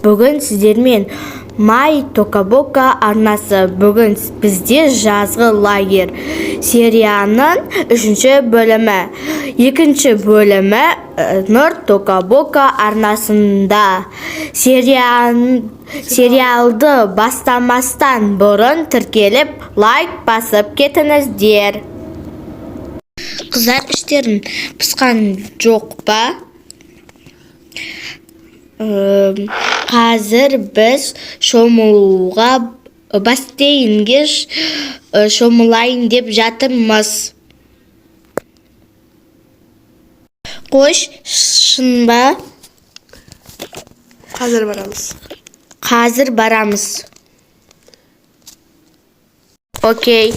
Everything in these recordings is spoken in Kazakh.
Бүгін сіздермен тока бока арнасы. Бүгін бізде жазғы лагерь серияның 3-ші бөлімі. 2-ші бөлімі тока бока арнасында. Сериалды бастамастан бұрын тіркеліп, лайк басып кетіңіздер. Қыздар, іштерін пысқан жоқ па? Қазір біз шомылуға бассейнге шомылайын деп жатырмыз. Қош, шын ба? Қазір барамыз. Окей.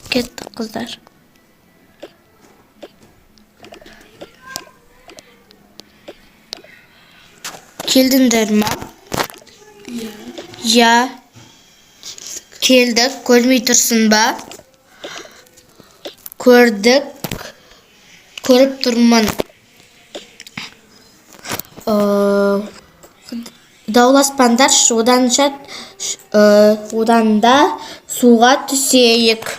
Кеттік, қыздар. Келдіңдер ма? Я. Келдік, көрмей тұрсын ба? Көрдік. Көріп тұрмын. Дауласпандар, одан да суға түсейік.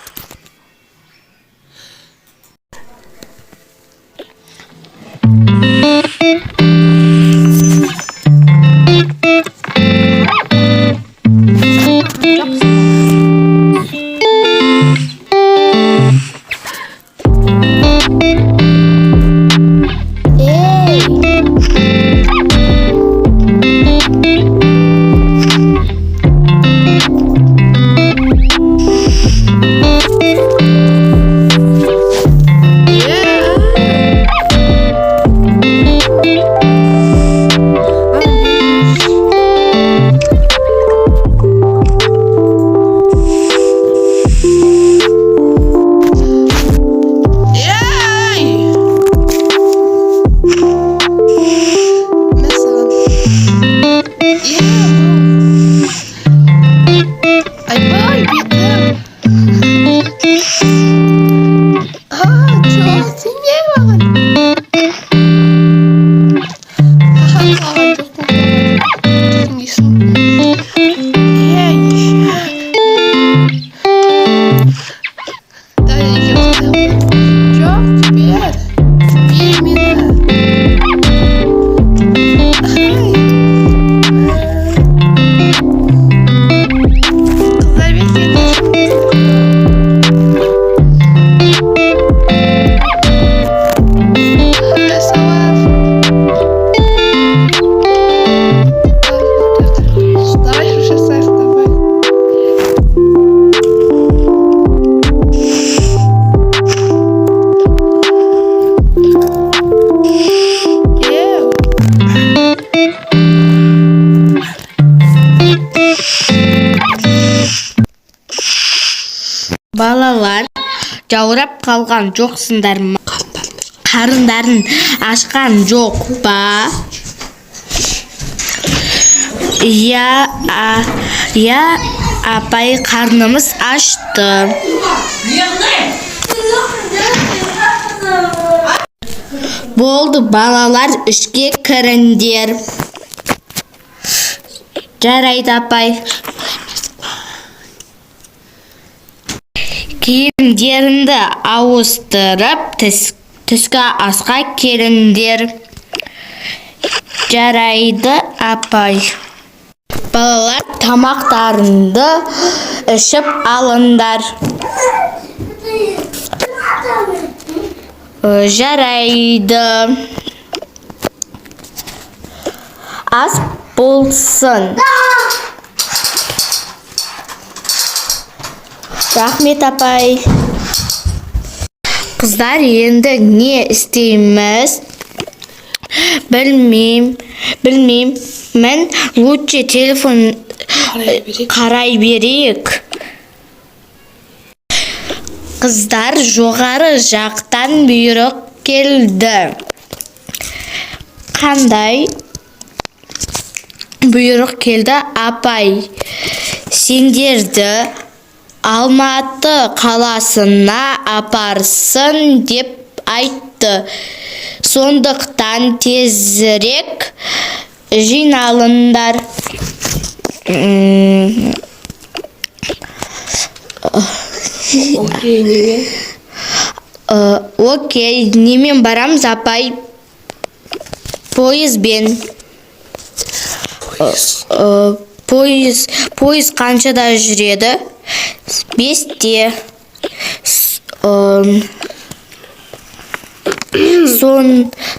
Балалар, жаурап қалған жоқсыңдар ма? Қарындарын ашқан жоқ па? Я, апай, қарнымыз ашты. Болды, балалар, ішке кіріңдер. Жарайды, апай. Киімдеріңді ауыстырып, түскі асқа келіңдер. Жарайды, апай. Балалар, тамақтарыңды ішіп алыңдар. Жарайды. Ас болсын. Рахмет, апай. Қыздар, енді не істейміз? Білмейм. Мен лучше телефон қарай берейік. Қыздар, жоғары жақтан бұйрық келді. Қандай бұйрық келді, апай? Сендерді Алматы қаласына апарсын деп айтты. Сондықтан тезірек жиналыңдар. Окей, неге? Окей, немен барамыз, апай? Пойызбен. Пойыз қаншада жүреді? 5-те.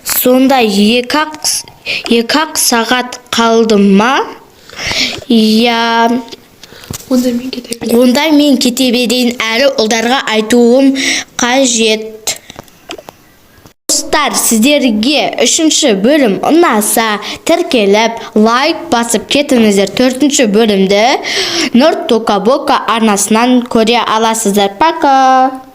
Сонда екі-ақ сағат қалды ма? Я... Онда мен кете берейін, әрі ұлдарға айтуым қажет. Достар, сіздерге 3-ші бөлім ұнаса, тіркеліп, лайк басып кетіңіздер. 4-ші бөлімді тока бока арнасынан көре аласыздар. Пока!